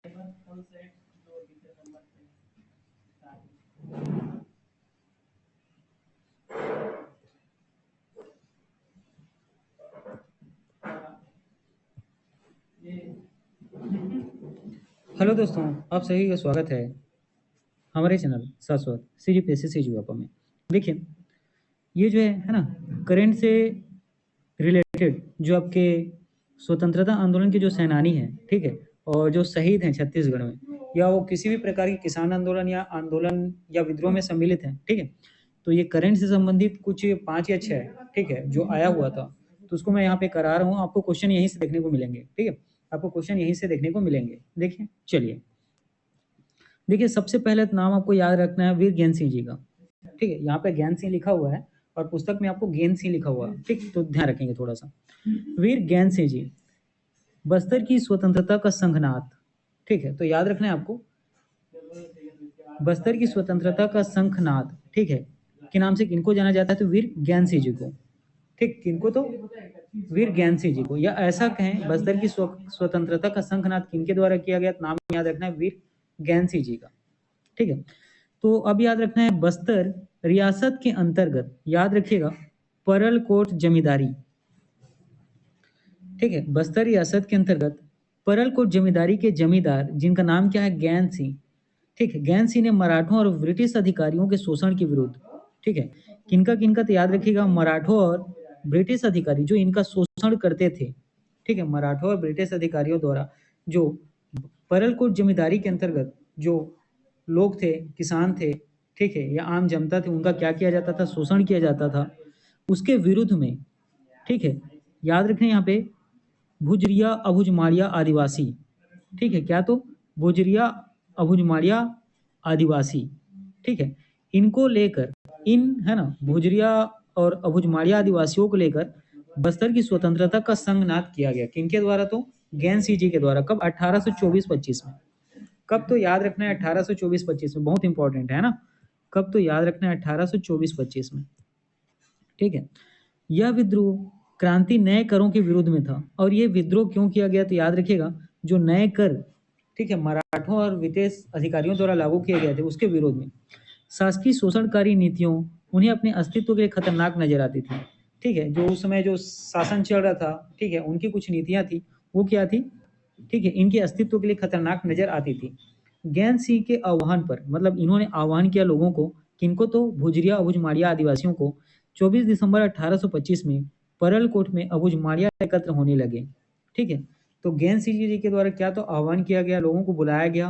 Hello दोस्तों, आप सभी का स्वागत है हमारे चैनल शाश्वत CGPSC CGUAPA में। देखिए, ये जो है ना, करंट से रिलेटेड जो आपके स्वतंत्रता आंदोलन के जो सेनानी हैं, ठीक है, और जो शहीद हैं छत्तीसगढ़ में, या वो किसी भी प्रकार के किसान आंदोलन या विद्रोह में सम्मिलित हैं, ठीक है, तो ये करंट से संबंधित कुछ 5 या 6, ठीक है, जो आया हुआ था, तो उसको मैं यहाँ पे करा रहा हूँ। आपको क्वेश्चन यहीं से देखने को मिलेंगे, ठीक है, आपको क्वेश्चन यहीं से देखने को मिलेंगे। देखिए, चलिए, देखिए, सबसे पहले तो नाम आपको याद रखना है वीर ज्ञान सिंह जी का, ठीक है। यहाँ पे ज्ञान सिंह लिखा हुआ है और पुस्तक में आपको ज्ञान सिंह लिखा हुआ है, ठीक, तो ध्यान रखेंगे थोड़ा सा। वीर ज्ञान सिंह जी, बस्तर की स्वतंत्रता का संघनाथ, ठीक है, तो याद रखना है आपको, बस्तर की स्वतंत्रता का शंखनाद, ठीक है, के नाम से किनको जाना जाता है, तो वीर ज्ञान सिंह जी को, ठीक, किनको, तो वीर ज्ञान सिंह जी को, या ऐसा कहें बस्तर की स्वतंत्रता का शंखनाद किनके द्वारा किया गया, तो नाम याद रखना है वीर ज्ञान सिंह जी का, ठीक है। तो अब याद रखना है बस्तर रियासत के अंतर्गत, याद रखिएगा, परलकोट जमींदारी, ठीक है, बस्तर रियासत के अंतर्गत परलकोट जमींदारी के जमींदार जिनका नाम क्या है, ज्ञान सिंह, ठीक है, ज्ञान सिंह ने मराठों और ब्रिटिश अधिकारियों के शोषण के विरुद्ध, ठीक है, किनका किनका, तो याद रखिएगा, मराठों और ब्रिटिश अधिकारी जो इनका शोषण करते थे, ठीक है, मराठों और ब्रिटिश अधिकारियों द्वारा जो परलकोट जमींदारी के अंतर्गत जो लोग थे, किसान थे, ठीक है, या आम जनता थे, उनका क्या किया जाता था, शोषण किया जाता था, उसके विरुद्ध में, ठीक है, याद रखें यहाँ पे भुजरिया अभुजमाड़िया आदिवासी, ठीक है, क्या, तो भुजरिया अभुजमाड़िया आदिवासी, ठीक है, इनको लेकर, इन, है ना, भुजरिया और अभुजमाड़िया आदिवासियों को लेकर बस्तर की स्वतंत्रता का संघनाद किया गया, किनके द्वारा, तो ज्ञान सिंह जी के द्वारा। कब, 1824-25 में। कब, तो याद रखना है 1824-25 में, बहुत इंपॉर्टेंट है ना, कब, तो याद रखना है 1824-25 में, ठीक है। यह विद्रोह क्रांति नए करों के विरुद्ध में था, और ये विद्रोह क्यों किया गया, तो याद रखिएगा, जो नए कर, ठीक है, मराठों और ब्रिटिश अधिकारियों द्वारा लागू किए गए थे, उसके विरोध में। शासकीय शोषणकारी नीतियों उन्हें अपने अस्तित्व के लिए खतरनाक नजर आती थी, ठीक है, जो उस समय जो शासन चल रहा था, ठीक है, उनकी कुछ नीतियां थी, वो क्या थी, ठीक है, इनके अस्तित्व के लिए खतरनाक नजर आती थी। ज्ञान सिंह के आह्वान पर, मतलब इन्होंने आह्वान किया लोगों को, किनको, तो भुजरिया अभुजमाड़िया आदिवासियों को, 24 दिसंबर 1825 में परलकोट में अभुजमाड़िया एकत्र होने लगे, ठीक है। तो ज्ञान सिंह जी के द्वारा क्या, तो आह्वान किया गया, लोगों को बुलाया गया,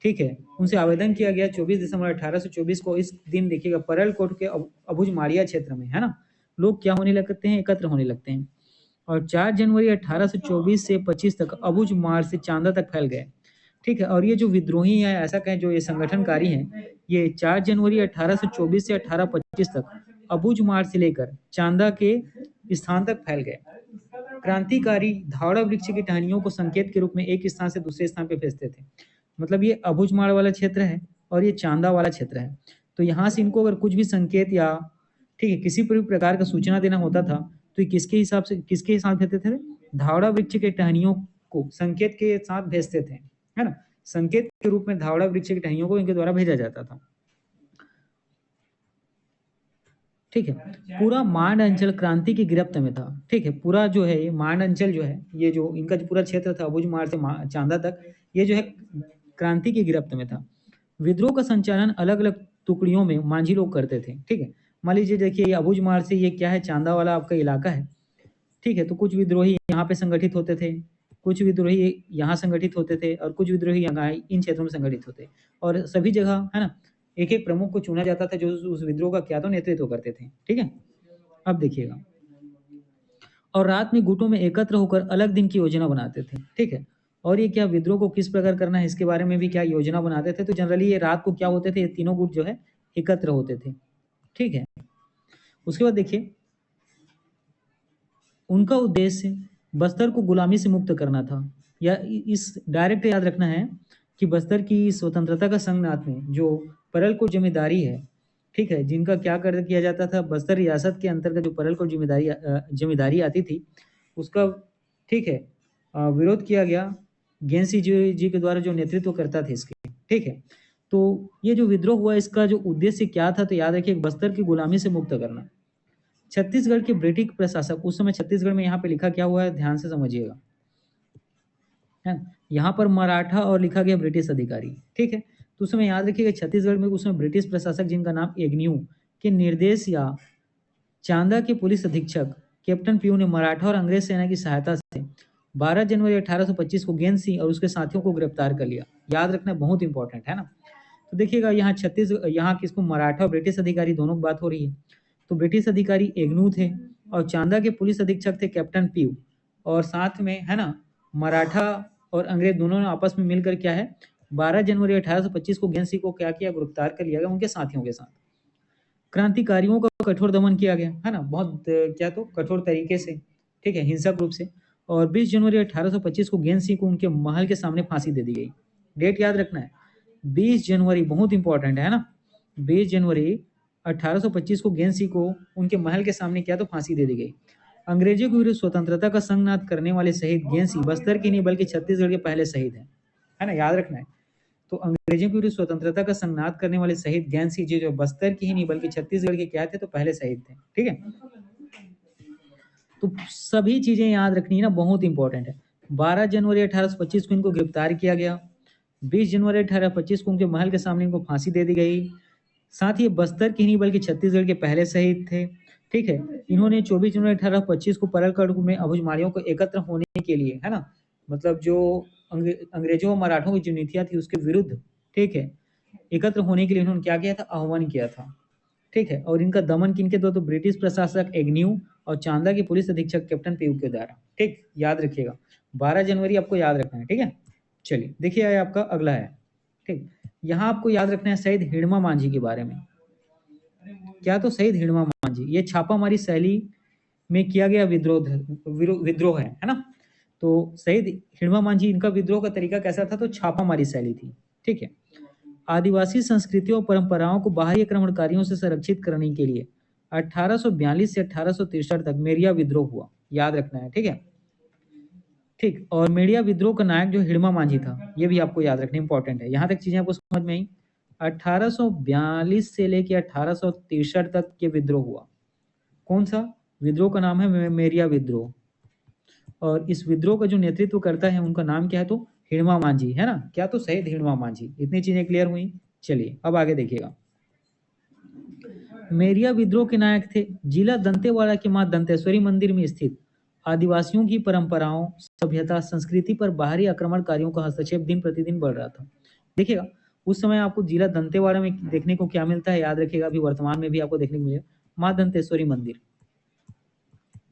ठीक है, उनसे आवेदन किया गया 24 दिसंबर 1824 को। इस दिन देखिएगा परलकोट के अभुजमाड़िया क्षेत्र में, है ना, लोग क्या होने लगते हैं, एकत्र होने लगते हैं, और 4 जनवरी 1824 से 25 तक अबुझमाड़ से चांदा तक फैल गए, ठीक है। और ये जो विद्रोही हैं, ऐसा कहें, जो ये संगठनकारी हैं, ये 4 जनवरी 1824 से 1825 तक अबुझमाड़ से लेकर चांदा के स्थान तक फैल गए। क्रांतिकारी धावड़ा वृक्ष की टहनियों को संकेत के रूप में एक स्थान से दूसरे स्थान पे भेजते थे। मतलब ये अबुझमाड़ वाला क्षेत्र है और ये चांदा वाला क्षेत्र है, तो यहाँ से इनको अगर कुछ भी संकेत या, ठीक है, किसी भी प्रकार का सूचना देना होता था, तो ये किसके साथ भेजते थे, धावड़ा वृक्ष के टहनियों को संकेत के साथ भेजते थे, है ना, संकेत के रूप में धावड़ा वृक्ष की टहनियों को इनके द्वारा भेजा जाता था, ठीक है। पूरा मांड अंचल क्रांति की गिरफ्त में था, ठीक है, पूरा जो है ये मांड अंचल जो है, ये जो इनका जो पूरा क्षेत्र था अबुझमाड़ से चांदा तक, ये जो है क्रांति की गिरफ्त में था। विद्रोह का संचालन अलग अलग टुकड़ियों में मांझी लोग करते थे, ठीक है। मान लीजिए, देखिए, ये अबुझमाड़ से, ये क्या है, चांदा वाला आपका इलाका है, ठीक है, तो कुछ विद्रोही यहाँ पे संगठित होते थे, कुछ विद्रोही यहाँ संगठित होते थे, और कुछ विद्रोही यहाँ इन क्षेत्रों में संगठित होते, और सभी जगह, है ना, एक एक प्रमुख को चुना जाता था जो उस विद्रोह का क्या, तो नेतृत्व करते थे, ठीक है। अब देखिएगा, और रात में गुटों में एकत्र होकर अलग दिन की योजना बनाते थे, ठीक है। और ये क्या, विद्रोह को किस प्रकार करना है, इसके बारे में भी क्या योजना बनाते थे। तो जनरली ये रात को क्या होते थे, ये तीनों गुट जो है एकत्र होते थे, ठीक है। उसके बाद देखिए, उनका उद्देश्य बस्तर को गुलामी से मुक्त करना था, या इस डायरेक्ट याद रखना है कि बस्तर की स्वतंत्रता का संघनाथ में जो परलकोट जमींदारी है, ठीक है, जिनका क्या कर किया जाता था, बस्तर रियासत के अंतर्गत जो परलकोट जमींदारी आती थी, उसका, ठीक है, विरोध किया गया, गेंसी जी के द्वारा जो नेतृत्व करता था इसके, ठीक है। तो ये जो विद्रोह हुआ इसका जो उद्देश्य क्या था, तो याद रखिए बस्तर की गुलामी से मुक्त करना। छत्तीसगढ़ के ब्रिटिश प्रशासक उस समय छत्तीसगढ़ में यहाँ पे लिखा क्या हुआ है, ध्यान से समझिएगा, है ना? यहाँ पर मराठा और लिखा गया ब्रिटिश अधिकारी, ठीक है। तो उस समय याद रखिएगा छत्तीसगढ़ में उस समय ब्रिटिश प्रशासक जिनका नाम एग्न्यू के निर्देश या चांदा के पुलिस अधीक्षक कैप्टन पीयू ने मराठा और अंग्रेज सेना की सहायता से 12 जनवरी 1825 को गेंद सिंह और उसके साथियों को गिरफ्तार कर लिया। याद रखना बहुत इंपॉर्टेंट है ना। तो देखिएगा यहाँ किसको, मराठा और ब्रिटिश अधिकारी दोनों की बात हो रही है। तो ब्रिटिश अधिकारी एग्नू थे और चांदा के पुलिस अधीक्षक थे कैप्टन पीयू, और साथ में है ना मराठा और अंग्रेज दोनों ने आपस में मिलकर क्या है 12 जनवरी 1825 को गेंद सिंह को क्या किया, गिरफ्तार कर लिया गया उनके साथियों के साथ। क्रांतिकारियों का कठोर दमन किया गया, है ना, बहुत क्या तो कठोर तरीके से, ठीक है, हिंसक रूप से। और 20 जनवरी 1825 को गेंद सिंह को उनके महल के सामने फांसी दे दी गई। डेट याद रखना है, 20 जनवरी, बहुत इंपॉर्टेंट है ना। 20 जनवरी 1825 को गेंद सिंह को उनके महल के सामने क्या तो फांसी दे दी गई। अंग्रेजों के विरुद्ध स्वतंत्रता का संघनाद करने वाले शहीद गेंद सिंह बस्तर की नहीं बल्कि छत्तीसगढ़ के पहले शहीद हैं, है ना, याद रखना है। तो अंग्रेजों के विरुद्ध स्वतंत्रता का संघनाद करने वाले शहीद ज्ञान सिंह जी जो बस्तर की ही नहीं बल्कि छत्तीसगढ़ के क्या थे, तो पहले शहीद थे, ठीक है। तो सभी चीजें याद रखनी है ना, बहुत इंपॉर्टेंट है। 12 जनवरी 1825 को इनको गिरफ्तार किया गया। 20 जनवरी 1825 को उनके महल के सामने इनको फांसी दे दी गई। साथ ही बस्तर की नहीं बल्कि छत्तीसगढ़ के पहले शहीद थे, ठीक है। इन्होंने 24 जनवरी 1825 को परलगढ़ में अबुझमाड़ियों को एकत्र होने के लिए, है ना, मतलब जो अंग्रेजों और मराठों की जो नीतियां थी उसके विरुद्ध, ठीक है, एकत्र होने के लिए इन्होंने क्या किया था, आह्वान किया था, ठीक है। और इनका दमन किनके द्वारा, तो ब्रिटिश प्रशासक एग्न्यू और चांदा के पुलिस अधीक्षक कैप्टन पीयू के द्वारा, ठीक, याद रखिएगा। 12 जनवरी आपको याद रखना है, ठीक है। चलिए देखिए आया आपका अगला है, ठीक। यहाँ आपको याद रखना है शहीद हिड़मा मांझी के बारे में। क्या तो शहीद हिड़मा मांझी ये छापामारी शैली में किया गया विद्रोह है ना। तो शहीद हिड़मा मांझी इनका विद्रोह का तरीका कैसा था, तो छापामारी शैली थी, ठीक है। आदिवासी संस्कृतियों और परंपराओं को बाहरी आक्रमणकारियों से संरक्षित करने के लिए 1842 से 1863 तक मेरिया विद्रोह हुआ, याद रखना है, ठीक है, ठीक। और मेरिया विद्रोह का नायक जो हिड़मा मांझी था, ये भी आपको याद रखना इंपॉर्टेंट है। यहाँ तक चीजें आपको समझ में आई। 1842 से लेकर 1863 तक ये विद्रोह हुआ। कौन सा विद्रोह का नाम है, मेरिया विद्रोह। और इस विद्रोह का जो नेतृत्व करता है उनका नाम क्या है, तो हिड़मा मांझी, है ना, क्या तो शहीद हिड़मा मांझी। इतनी चीजें क्लियर हुई। चलिए अब आगे देखिएगा। मेरिया विद्रोह के नायक थे जिला दंतेवाड़ा के मां दंतेश्वरी मंदिर में स्थित आदिवासियों की परंपराओं, सभ्यता, संस्कृति पर बाहरी आक्रमणकारियों का हस्तक्षेप दिन प्रतिदिन बढ़ रहा था। देखिएगा उस समय आपको जिला दंतेवाड़ा में देखने को क्या मिलता है, याद रखिएगा, अभी वर्तमान में भी आपको देखने को मिलेगा मां दंतेश्वरी मंदिर,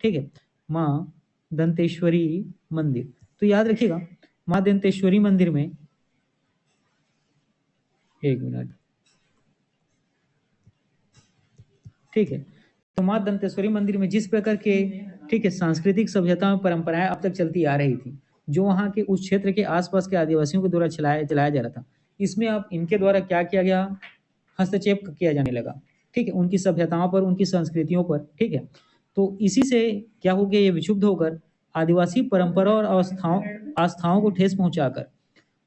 ठीक है, मां दंतेश्वरी मंदिर। तो याद रखिएगा मां दंतेश्वरी मंदिर में, एक मिनट, ठीक है। तो मां दंतेश्वरी मंदिर में जिस प्रकार के, ठीक है, सांस्कृतिक सभ्यता और परंपराएं अब तक चलती आ रही थी, जो वहाँ के उस क्षेत्र के आसपास के आदिवासियों के द्वारा चलाया जा रहा था, इसमें अब इनके द्वारा क्या किया गया, हस्तक्षेप किया जाने लगा, ठीक है, उनकी सभ्यताओं पर, उनकी संस्कृतियों पर, ठीक है। तो इसी से क्या हो गया, ये विक्षुब्ध होकर आदिवासी परंपरा और आस्थाओं को ठेस पहुंचाकर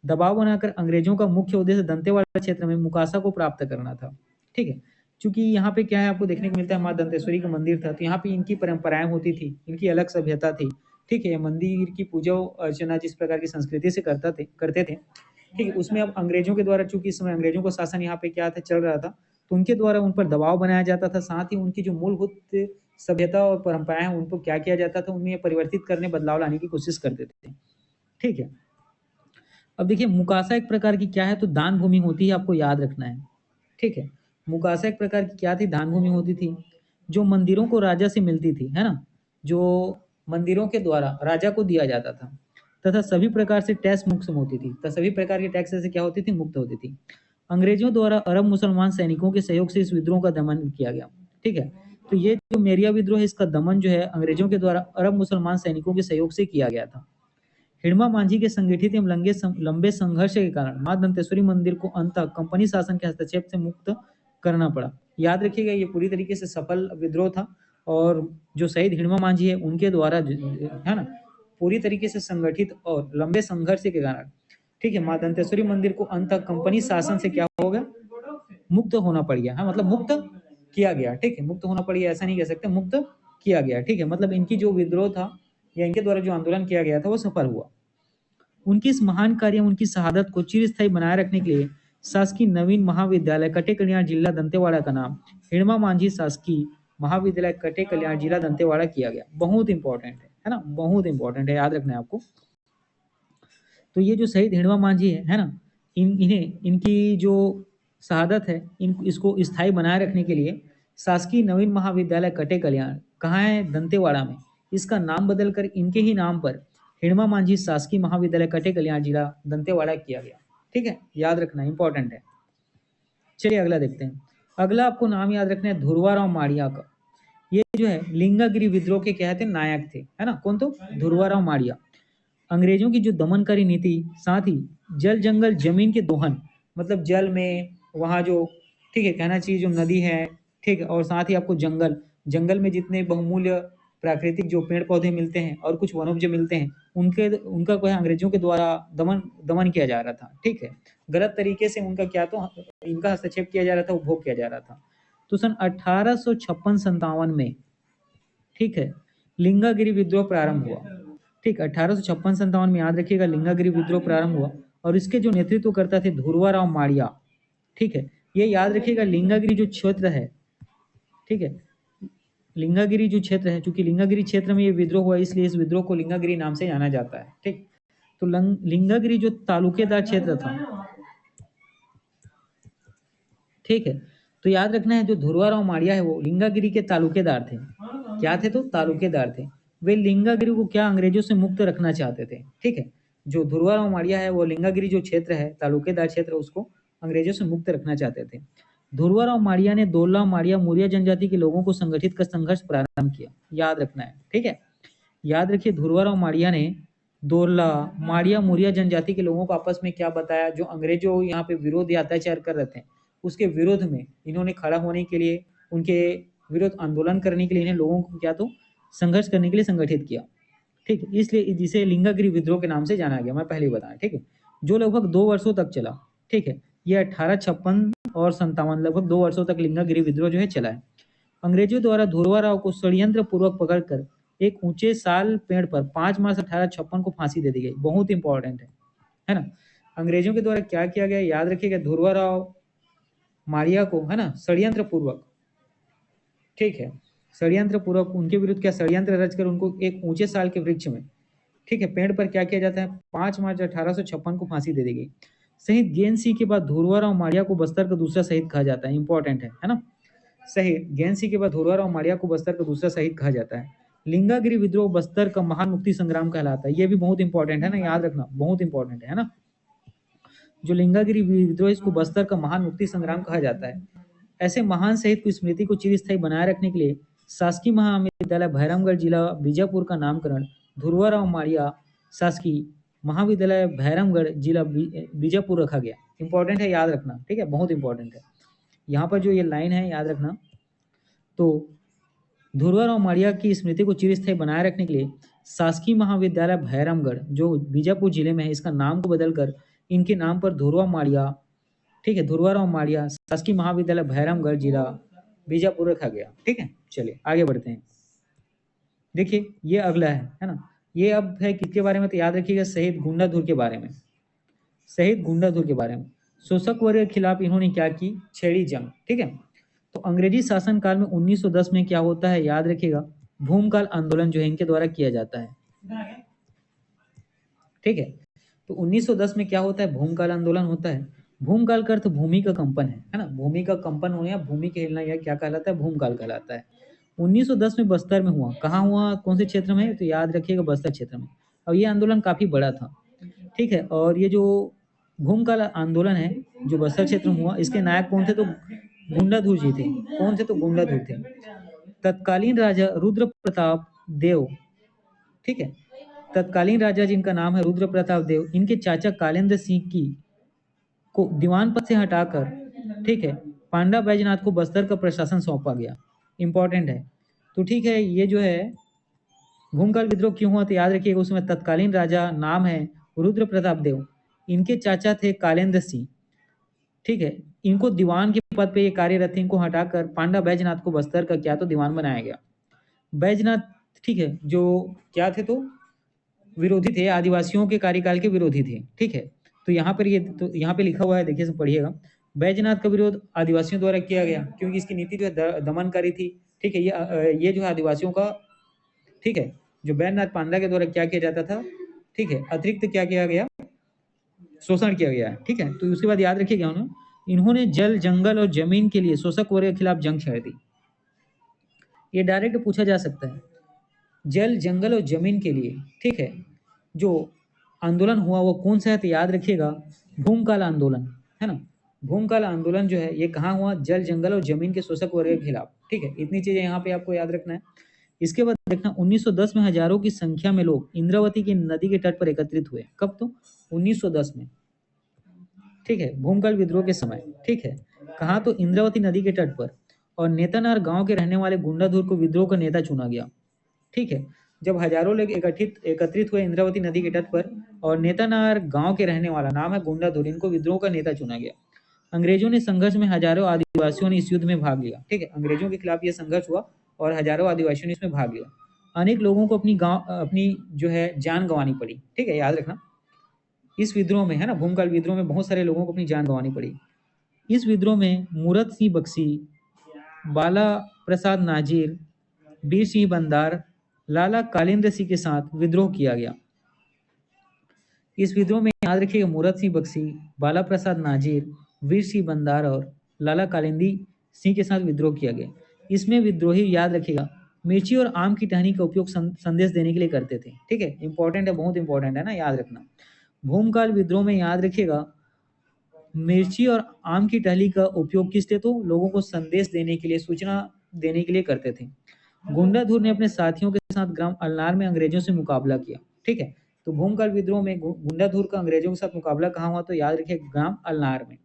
दबाव बनाकर अंग्रेजों का मुख्य उद्देश्य दंतेवाड़ा क्षेत्र में मुकासा को प्राप्त करना था, ठीक है। चूंकि यहाँ पे क्या है आपको देखने को मिलता है माँ दंतेश्वरी का मंदिर था, तो यहाँ पे इनकी परंपराएं होती थी, इनकी अलग सभ्यता थी, ठीक है। मंदिर की पूजा अर्चना जिस प्रकार की संस्कृति से करते थे, ठीक है, उसमें अब अंग्रेजों के द्वारा, चूंकि इस समय अंग्रेजों का शासन यहाँ पे क्या था, चल रहा था, तो उनके द्वारा उन पर दबाव बनाया जाता था। साथ ही उनकी जो मूलभूत सभ्यता और परंपराएं हैं उनको क्या किया जाता था, उनमें परिवर्तित करने, बदलाव लाने की कोशिश करते थे, ठीक है। अब देखिए मुकासा एक प्रकार की क्या है, तो दान भूमि होती है, आपको याद रखना है, ठीक है। मुकासा एक प्रकार की क्या थी, दान भूमि होती थी, जो मंदिरों को राजा से मिलती थी, है ना, जो मंदिरों के द्वारा राजा को दिया जाता था, तथा सभी प्रकार से टैक्स मुक्त होती थी, तथा सभी प्रकार की टैक्स से क्या होती थी, मुक्त होती थी। अंग्रेजों द्वारा अरब मुसलमान सैनिकों के सहयोग से इस विद्रोह का दमन किया गया, ठीक है। तो ये जो मेरिया विद्रोह है, इसका दमन जो है अंग्रेजों के द्वारा अरब मुसलमान सैनिकों के सहयोग से किया गया था। हिड़मा मांझी के संगठित एवं लंबे संघर्ष के कारण मां दंतेश्वरी मंदिर को अंततः कंपनी शासन के हस्तक्षेप से मुक्त करना पड़ा। याद रखिएगा ये पूरी तरीके से सफल विद्रोह था, और जो शहीद हिड़मा मांझी है उनके द्वारा है ना पूरी तरीके से संगठित और लंबे संघर्ष के कारण, ठीक है, मां दंतेश्वरी मंदिर को अंततः कंपनी शासन से क्या हो गया, मुक्त होना पड़ गया। हाँ, मतलब मुक्त किया गया, ठीक है, मुक्त होना पड़ गया ऐसा नहीं कह सकते, मुक्त किया गया, ठीक है, मतलब इनकी जो विद्रोह था या इनके द्वारा जो आंदोलन किया गया था वो सफल हुआ। उनकी इस महान कार्य, उनकी शहादत को चिरस्थायी बनाए रखने के लिए शासकीय नवीन महाविद्यालय कटे कल्याण जिला दंतेवाड़ा का नाम हिड़मा मांझी शासकीय महाविद्यालय कटे कल्याण जिला दंतेवाड़ा किया गया। बहुत इंपॉर्टेंट है ना, बहुत इंपॉर्टेंट है, याद रखना है आपको। तो ये जो शहीद हिड़मा मांझी है ना, इन्हें इनकी जो शहादत है, इसको स्थायी बनाए रखने के लिए शासकीय नवीन महाविद्यालय कटे कल्याण कहाँ है, दंतेवाड़ा में, इसका नाम बदलकर इनके ही नाम पर हिड़मा मांझी शासकीय महाविद्यालय कटे कल्याण जिला दंतेवाड़ा किया गया। ठीक है, याद रखना, इंपॉर्टेंट है। चलिए अगला देखते हैं। अगला आपको नाम याद रखना है ध्रुवाराव माड़िया का। ये जो है लिंगागिरी विद्रोह के क्या थे, नायक थे, है ना। कौन तो, ध्रुवाराव माड़िया। अंग्रेजों की जो दमनकारी नीति, साथ ही जल जंगल जमीन के दोहन, मतलब जल में वहाँ जो, ठीक है, कहना चाहिए जो नदी है, ठीक है, और साथ ही आपको जंगल, जंगल में जितने बहुमूल्य प्राकृतिक जो पेड़ पौधे मिलते हैं और कुछ वनोपज मिलते हैं, उनका कोई अंग्रेजों के द्वारा दमन किया जा रहा था। ठीक है, गलत तरीके से उनका क्या, तो इनका हस्तक्षेप किया जा रहा था, उपभोग किया जा रहा था। तो सन 1856-57 में, ठीक है, लिंगागिरी विद्रोह प्रारंभ हुआ। ठीक, 1856-57 में, याद रखिएगा, लिंगागिरी विद्रोह प्रारंभ हुआ और इसके जो नेतृत्व करता थे ध्रुवाराव माड़िया। ठीक है, ये याद रखिएगा, लिंगागिरी जो क्षेत्र है, ठीक है, लिंगागिरी जो क्षेत्र है, चूंकि लिंगागिरी क्षेत्र में ये विद्रोह हुआ, इसलिए इस विद्रोह को लिंगागिरी नाम से जाना जाता है। ठीक, तो लिंगागिरी जो तालुकेदार क्षेत्र था, ठीक है, तो याद रखना है, जो ध्रुवाराव माड़िया है वो लिंगागिरी के तालुकेदार थे। क्या थे, तो तालुकेदार थे। वे लिंगागिरी को क्या, अंग्रेजों से मुक्त रखना चाहते थे। ठीक है, जो ध्रुवाराव माड़िया है वो लिंगागिरी जो क्षेत्र है, तालुकेदार क्षेत्र, उसको अंग्रेजों से मुक्त रखना चाहते थे। ध्रुवाराव माड़िया ने दोरला माड़िया मुरिया जनजाति के लोगों को संगठित कर संघर्ष प्रारंभ किया। याद रखना है, ठीक है, याद रखिए, ध्रुवाराव माड़िया ने दोरला माड़िया मुरिया जनजाति के लोगों को आपस में क्या बताया, जो अंग्रेजों यहाँ पे विरोध या अत्याचार कर रहे थे, उसके विरोध में इन्होंने खड़ा होने के लिए, उनके विरोध आंदोलन करने के लिए इन्हें लोगों को क्या, तो संघर्ष करने के लिए संगठित किया। ठीक है, इसलिए जिसे लिंगागिरी विद्रोह के नाम से जाना गया, मैं पहले ही बताया। ठीक है, जो लगभग 2 वर्षों तक चला। ठीक है, ये 1856 और 57, लगभग 2 वर्षों तक लिंगागिरी विद्रोह जो है चला है। अंग्रेजों द्वारा ध्रुवाराव को षड्यंत्र पूर्वक पकड़कर एक ऊंचे साल पेड़ पर 5 मार्च 1856 को फांसी दे दी गई। बहुत इंपॉर्टेंट है ना। अंग्रेजों के द्वारा क्या किया गया, याद रखिएगा, ध्रुवाराव माड़िया को, है ना, षड्यंत्र पूर्वक, ठीक है, षड्यंत्र पूर्वक उनके विरुद्ध क्या, षड्यंत्र रचकर उनको एक ऊंचे साल के वृक्ष में, ठीक है, पेड़ पर क्या किया जाता है, 5 मार्च 1856 को फांसी दे दी गई। शहीद गेंद सिंह के बाद ध्रुवाराव माड़िया को बस्तर का दूसरा शहीद कहा जाता है। इंपॉर्टेंट है ना। शहीद गेंद सिंह के बाद ध्रुवाराव माड़िया को बस्तर का दूसरा शहीद कहा जाता है। लिंगागिरी विद्रोह बस्तर का महान मुक्ति संग्राम कहलाता है। ये भी बहुत इंपॉर्टेंट है ना, याद रखना, बहुत इंपॉर्टेंट है ना। जो लिंगागिरी विद्रोह, इसको बस्तर का महान मुक्ति संग्राम कहा जाता है। ऐसे महान शहीद की स्मृति को चिरस्थायी बनाए रखने के लिए शासकीय महाविद्यालय भैरमगढ़ जिला बीजापुर का नामकरण ध्रुवाराव माड़िया शासकीय महाविद्यालय भैरमगढ़ जिला बीजापुर रखा गया। इंपॉर्टेंट है, याद रखना, ठीक है, बहुत इंपॉर्टेंट है। यहाँ पर जो ये लाइन है, याद रखना, तो ध्रुवाराव माड़िया की स्मृति को चिरस्थायी बनाए रखने के लिए शासकीय महाविद्यालय भैरमगढ़ जो बीजापुर जिले में है, इसका नाम को बदलकर इनके नाम पर ध्रुवा माड़िया, ठीक है, ध्रुवाराव माड़िया शासकीय महाविद्यालय भैरमगढ़ जिला बीजापुर रखा गया। ठीक है, चलिए आगे बढ़ते हैं। देखिए ये अगला है ना, ये अब है किसके बारे में, तो याद रखिएगा, शहीद गुंडाधुर के बारे में। शहीद गुंडाधुर के बारे में, शोषक वर्ग के खिलाफ इन्होंने क्या की, छेड़ी जंग। ठीक है, तो अंग्रेजी शासन काल में 1910 में क्या होता है, याद रखिएगा, भूमकाल आंदोलन जो है इनके द्वारा किया जाता है। ठीक है, तो 1910 में क्या होता है, भूमकाल आंदोलन होता है। भूमकाल का अर्थ भूमि का कंपन है ना, भूमि का कंपन होना या भूमि के हिलना, यह क्या कहलाता है, भूमकाल कहलाता है। 1910 में बस्तर में हुआ। कहाँ हुआ, कौन से क्षेत्र में, तो याद रखिएगा, बस्तर क्षेत्र में। और ये आंदोलन काफी बड़ा था। ठीक है, और ये जो भूमकाल आंदोलन है जो बस्तर क्षेत्र में हुआ, इसके नायक कौन थे, तो गुंडाधुर जी थे। कौन थे, तो गुंडाधुर थे। तत्कालीन राजा रुद्र प्रताप देव, ठीक है, तत्कालीन राजा जिनका नाम है रुद्र प्रताप देव, इनके चाचा कालेंद्र सिंह की को दीवान पद से हटाकर, ठीक है, पांडा बैजनाथ को बस्तर का प्रशासन सौंपा गया। इंपॉर्टेंट है। तो ठीक है, ये जो है भूमकाल विद्रोह क्यों हुआ तो याद रखिएगा, उसमें तत्कालीन राजा नाम है रुद्र प्रताप देव, इनके चाचा थे कालेंद्र सिंह। ठीक है, इनको दीवान के पद पे ये कार्यरत थे, इनको हटाकर पांडा बैजनाथ को बस्तर का क्या तो दीवान बनाया गया। बैजनाथ, ठीक है, जो क्या थे तो विरोधी थे, आदिवासियों के कार्यकाल के विरोधी थे। ठीक है, तो यहाँ पर ये तो यहाँ पे लिखा हुआ है, देखिए पढ़िएगा। बैजनाथ का विरोध आदिवासियों द्वारा किया गया क्योंकि इसकी नीति जो है दमनकारी थी। ठीक है, ये जो है आदिवासियों का, ठीक है, जो बैजनाथ पांडा के द्वारा क्या किया जाता था, ठीक है, अतिरिक्त क्या किया गया, शोषण किया गया। ठीक है, तो उसके बाद याद रखिएगा इन्होंने जल, जंगल और जमीन के लिए शोषक वर्ग के खिलाफ जंग छेड़ दी। ये डायरेक्ट पूछा जा सकता है, जल, जंगल और जमीन के लिए। ठीक है, जो आंदोलन हुआ वो कौन सा है तो याद रखिएगा, भूमकाल आंदोलन, है ना। भूमकाल आंदोलन जो है ये कहाँ हुआ, जल, जंगल और जमीन के शोषक वर्ग के खिलाफ। ठीक है, इतनी चीजें यहाँ पे आपको याद रखना है। इसके बाद देखना 1910 में हजारों की संख्या में लोग इंद्रावती की नदी के तट पर एकत्रित हुए। कब तो 1910 में। ठीक है, भूमकाल विद्रोह के समय। ठीक है, कहाँ तो इंद्रावती नदी के तट पर, और नेतानार गांव के रहने वाले गुंडाधुर को विद्रोह का नेता चुना गया। ठीक है, जब हजारों लोग एकत्रित हुए इंद्रावती नदी के तट पर, और नेतानार गांव के रहने वाला नाम है गुंडाधुर, इनको विद्रोह का नेता चुना गया। अंग्रेजों ने संघर्ष में हजारों आदिवासियों ने इस युद्ध में भाग लिया। ठीक है, अंग्रेजों के खिलाफ यह संघर्ष हुआ और हजारों आदिवासियों ने इसमें भाग लिया। अनेक लोगों को अपनी जो है जान गंवानी पड़ी। ठीक है, याद रखना, इस विद्रोह में, है ना, भूमकाल विद्रोह में बहुत सारे लोगों को अपनी जान गंवानी पड़ी। इस विद्रोह में मूरत सिंह बख्शी, बाला प्रसाद नाजिर, बीर सिंह बंदार, लाला कालिंद्र सिंह के साथ विद्रोह किया गया। इस विद्रोह में याद रखिएगा, मूरत सिंह बख्शी, बाला प्रसाद नाजिर, वीर सिंह बंदार और लाला कालिंदी सिंह के साथ विद्रोह किया गया। इसमें विद्रोही, याद रखिएगा, मिर्ची और आम की टहनी का उपयोग संदेश देने के लिए करते थे। ठीक है, इंपॉर्टेंट है, बहुत इंपॉर्टेंट है ना, याद रखना। भूमकाल विद्रोह में याद रखिएगा, मिर्ची और आम की टहनी का उपयोग किस लिए, तो लोगों को संदेश देने के लिए, सूचना देने के लिए करते थे। गुंडाधुर ने अपने साथियों के साथ ग्राम अल्नार में अंग्रेजों से मुकाबला किया। ठीक है, तो भूमकाल विद्रोह में गुंडाधुर का अंग्रेजों के साथ मुकाबला कहाँ हुआ तो याद रखिए, ग्राम अल्नार में।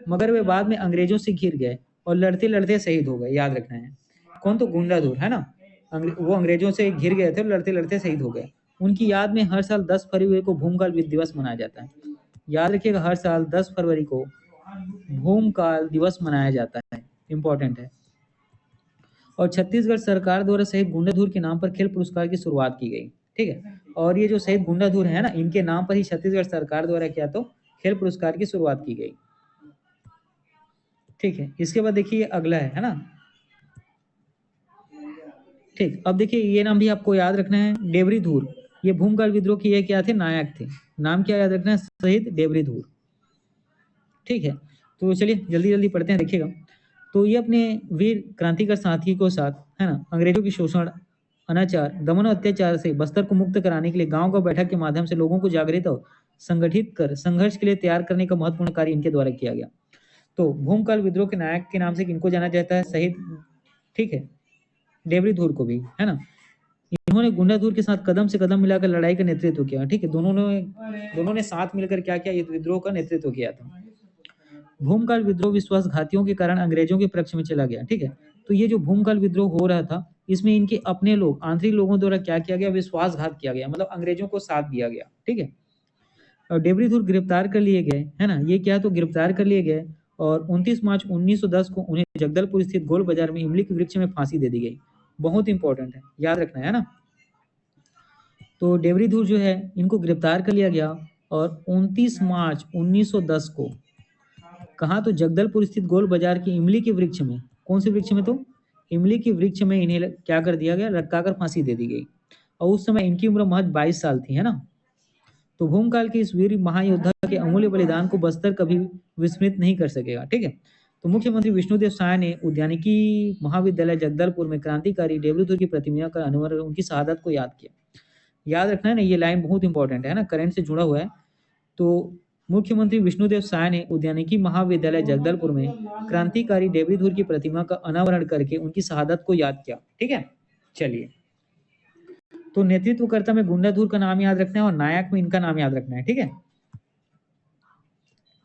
मगर वे बाद में अंग्रेजों से घिर गए और लड़ते लड़ते शहीद हो गए। याद रखना है, कौन तो गुंडाधुर, है ना, वो अंग्रेजों से घिर गए थे और लड़ते लड़ते शहीद हो गए। उनकी याद में हर साल 10 फरवरी को भूमकाल दिवस मनाया जाता है। याद रखिएगा, हर साल 10 फरवरी को भूमकाल दिवस मनाया जाता है, इंपॉर्टेंट है। और छत्तीसगढ़ सरकार द्वारा शहीद गुंडाधुर के नाम पर खेल पुरस्कार की शुरुआत की गई। ठीक है, और ये जो शहीद गुंडाधुर है ना, इनके नाम पर ही छत्तीसगढ़ सरकार द्वारा क्या तो खेल पुरस्कार की शुरुआत की गई। ठीक है, इसके बाद देखिए अगला है ना। ठीक, अब देखिए ये नाम भी आपको याद रखना है, डेवरी धूर। ये भूमकाल विद्रोह के ये क्या थे, नायक थे। नाम क्या याद रखना है, शहीद डेवरी धूर। ठीक है, तो चलिए जल्दी जल्दी पढ़ते हैं, देखिएगा। तो ये अपने वीर क्रांतिकार साथी को साथ, है ना, अंग्रेजों की शोषण, अनाचार, दमन और अत्याचार से बस्तर को मुक्त कराने के लिए गांव गांव बैठक के माध्यम से लोगों को जागृत और संगठित कर संघर्ष के लिए तैयार करने का महत्वपूर्ण कार्य इनके द्वारा किया गया। तो भूमकाल विद्रोह के नायक के नाम से किनको जाना जाता है, शहीद, ठीक है, डेवरी धूर को भी, है ना। इन्होंने गुंडाधुर के साथ कदम से कदम मिलाकर लड़ाई का नेतृत्व किया। ठीक है, दोनों ने साथ मिलकर क्या किया, ये विद्रोह का नेतृत्व किया था। भूमकाल विद्रोह विश्वासघातियों के कारण अंग्रेजों के पक्ष में चला गया। ठीक है, तो ये जो भूमकाल विद्रोह हो रहा था, इसमें इनके अपने लोग, आंतरिक लोगों द्वारा क्या किया गया, विश्वासघात किया गया, मतलब अंग्रेजों को साथ दिया गया। ठीक है, और डेवरीधुर गिरफ्तार कर लिए गए, है ना, ये क्या तो गिरफ्तार कर लिए गए, और 29 मार्च 1910 को उन्हें जगदलपुर स्थित गोल बाजार में इमली के वृक्ष में फांसी दे दी गई। बहुत इंपॉर्टेंट है, याद रखना है ना। तो डेवरीधुर जो है, इनको गिरफ्तार कर लिया गया, और 29 मार्च 1910 को कहाँ तो जगदलपुर स्थित गोल बाजार की इमली के वृक्ष में, कौन से वृक्ष में तो इमली के वृक्ष में इन्हें क्या कर दिया गया, लटकाकर फांसी दे दी गई। और उस समय इनकी उम्र महज 22 साल थी, है ना। तो भूमकाल के इस वीर महायोद्धा के अमूल्य बलिदान को बस्तर कभी विस्मृत नहीं कर सकेगा। ठीक है, तो मुख्यमंत्री विष्णुदेव साय ने उद्यानिकी महाविद्यालय जगदलपुर में क्रांतिकारी डेवरीधुर की प्रतिमा का अनावरण, उनकी शहादत को याद किया। याद रखना है ना, ये लाइन बहुत इंपॉर्टेंट है ना, करंट से जुड़ा हुआ है। तो मुख्यमंत्री विष्णुदेव साय ने उद्यानिकी महाविद्यालय जगदलपुर में क्रांतिकारी डेवरीधुर की प्रतिमा का अनावरण करके उनकी शहादत को याद किया। ठीक है, चलिए, तो नेतृत्वकर्ता में गुंडाधुर का नाम याद रखना है और नायक में इनका नाम याद रखना है। ठीक है,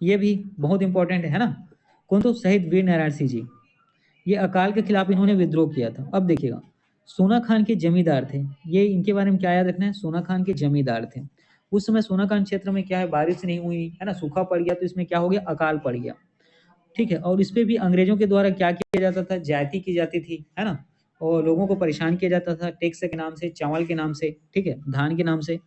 ये भी बहुत इंपॉर्टेंट है ना। कौन तो शहीद वीर नारायण सिंह जी, ये अकाल के खिलाफ इन्होंने विद्रोह किया था। अब देखिएगा, सोना खान के जमींदार थे। ये इनके बारे में क्या याद रखना है, सोना खान के जमींदार थे। उस समय सोना खान क्षेत्र में क्या है, बारिश नहीं हुई है ना, सूखा पड़ गया, तो इसमें क्या हो गया, अकाल पड़ गया। ठीक है, और इस पे भी अंग्रेजों के द्वारा क्या किया जाता था, ज्यादती की जाती थी, है ना, और लोगों को परेशान किया जाता था टैक्स के नाम से, चावल के नाम से, ठीक है, धान के नाम से।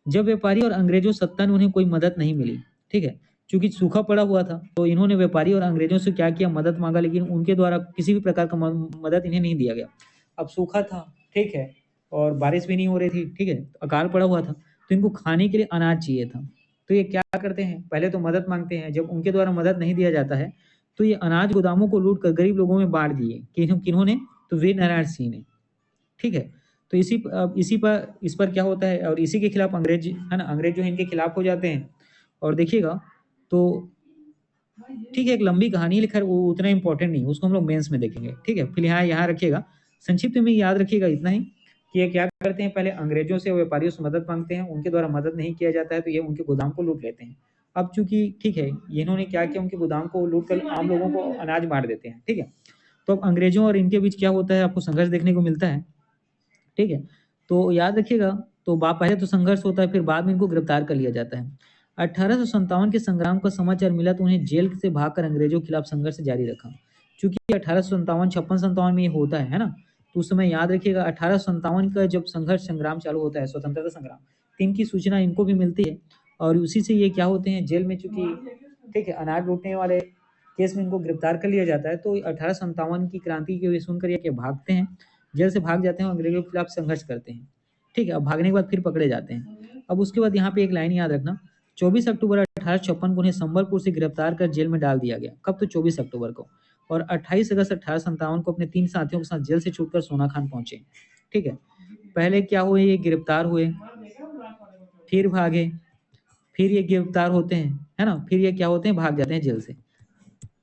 जब व्यापारी और अंग्रेजों सत्ता ने उन्हें कोई मदद नहीं मिली, ठीक है, चूंकि सूखा पड़ा हुआ था, तो इन्होंने व्यापारी और अंग्रेजों से क्या किया, मदद मांगा, लेकिन उनके द्वारा किसी भी प्रकार का मदद इन्हें नहीं दिया गया। अब सूखा था, ठीक है, और बारिश भी नहीं हो रही थी, ठीक है, तो अकाल पड़ा हुआ था, तो इनको खाने के लिए अनाज चाहिए था। तो ये क्या करते हैं, पहले तो मदद मांगते हैं, जब उनके द्वारा मदद नहीं दिया जाता है, तो ये अनाज गोदामों को लूट कर गरीब लोगों में बांट दिए। किन्होंने, तो वीर नारायण सिंह ने। ठीक है, तो इसी पर इस पर क्या होता है, और इसी के खिलाफ अंग्रेज, है ना, अंग्रेज जो है इनके खिलाफ हो जाते हैं। और देखिएगा तो ठीक है, एक लंबी कहानी है, लेकिन वो उतना इंपॉर्टेंट नहीं, उसको हम लोग मेंस में देखेंगे। ठीक है, फिलहाल यहाँ रखिएगा, संक्षिप्त में याद रखिएगा इतना ही कि ये क्या करते हैं, पहले अंग्रेजों से, व्यापारियों से मदद मांगते हैं, उनके द्वारा मदद नहीं किया जाता है, तो ये उनके गोदाम को लूट लेते हैं। अब चूंकि ठीक है, इन्होंने क्या किया, उनके गोदाम को लूट कर आम लोगों को अनाज बांट देते हैं। ठीक है, तो अब अंग्रेजों और इनके बीच क्या होता है, आपको संघर्ष देखने को मिलता है। ठीक है, तो याद रखिएगा, तो पहले तो संघर्ष होता है, फिर बाद में इनको गिरफ्तार कर लिया जाता है। 1857 के संग्राम का समाचार मिला, तो उन्हें जेल से भागकर अंग्रेजों के खिलाफ संघर्ष जारी रखा। चूंकि 1857 56 में ये होता है ना, तो उस समय याद रखिएगा 1857 का जब संघर्ष संग्राम चालू होता है, स्वतंत्रता संग्राम, तो इनकी सूचना इनको भी मिलती है, और उसी से ये क्या होते हैं, जेल में, चूंकि ठीक है, अनाज लूटने वाले केस में इनको गिरफ्तार कर लिया जाता है। तो 1857 की क्रांति के सुनकर ये भागते हैं, जेल से भाग जाते हैं, और अंग्रेजों के खिलाफ संघर्ष करते हैं। ठीक है, अब भागने के बाद फिर पकड़े जाते हैं। अब उसके बाद यहाँ पे एक लाइन याद रखना, 24 अक्टूबर 1856 को उन्हें संबलपुर से गिरफ्तार कर जेल में डाल दिया गया। कब, तो 24 अक्टूबर को। और 28 अगस्त 1857 को अपने 3 साथियों के साथ जेल से छूटकर सोना खान पहुंचे। ठीक है, पहले क्या हुए, ये गिरफ्तार हुए, फिर भागे, फिर ये गिरफ्तार होते हैं, है ना, फिर ये क्या होते हैं, भाग जाते हैं जेल से।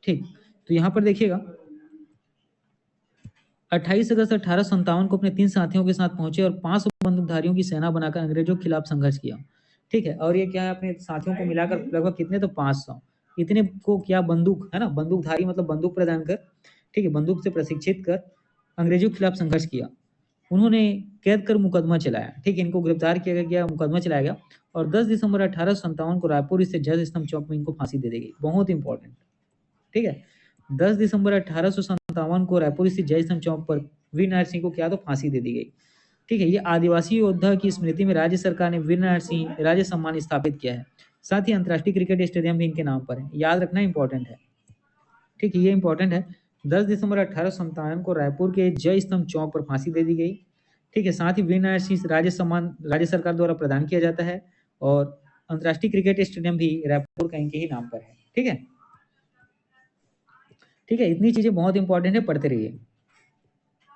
ठीक, तो यहाँ पर देखिएगा 28 अगस्त 1857 को अपने 3 साथियों के साथ पहुंचे और 500 बंदूकधारियों की सेना बनाकर अंग्रेजों के खिलाफ संघर्ष किया। ठीक है, और ये क्या है, अपने साथियों को मिलाकर लगभग कितने, तो 500 इतने को क्या, बंदूक, है ना, बंदूकधारी मतलब बंदूक प्रदान कर, ठीक है, बंदूक से प्रशिक्षित कर अंग्रेजों के खिलाफ संघर्ष किया। उन्होंने कैद कर मुकदमा चलाया। ठीक है, इनको गिरफ्तार किया गया, मुकदमा चलाया गया, और 10 दिसंबर 1857 को रायपुर स्थित जज स्तंभ चौक में इनको फांसी दे दी गई। बहुत इंपॉर्टेंट। ठीक है, 10 दिसंबर 1857 को रायपुर स्थित जय स्तंभ चौक पर वीर नारायण सिंह को क्या, तो फांसी दे दी गई। ठीक है, ये आदिवासी योद्धा की स्मृति में राज्य सरकार ने वीर नारायण सिंह राज्य सम्मान स्थापित किया है। साथ ही अंतर्राष्ट्रीय क्रिकेट स्टेडियम भी इनके नाम पर है, याद रखना इंपॉर्टेंट है। ठीक है, ये इंपॉर्टेंट है। 10 दिसंबर 1857 को रायपुर के जय स्तंभ चौक पर फांसी दे दी गई। ठीक है, साथ ही वीर नारायण सिंह राज्य सम्मान राज्य सरकार द्वारा प्रदान किया जाता है, और अंतर्राष्ट्रीय क्रिकेट स्टेडियम भी रायपुर का इनके ही नाम पर है। ठीक है, ठीक है, इतनी चीजें बहुत इंपॉर्टेंट है, पढ़ते रहिए।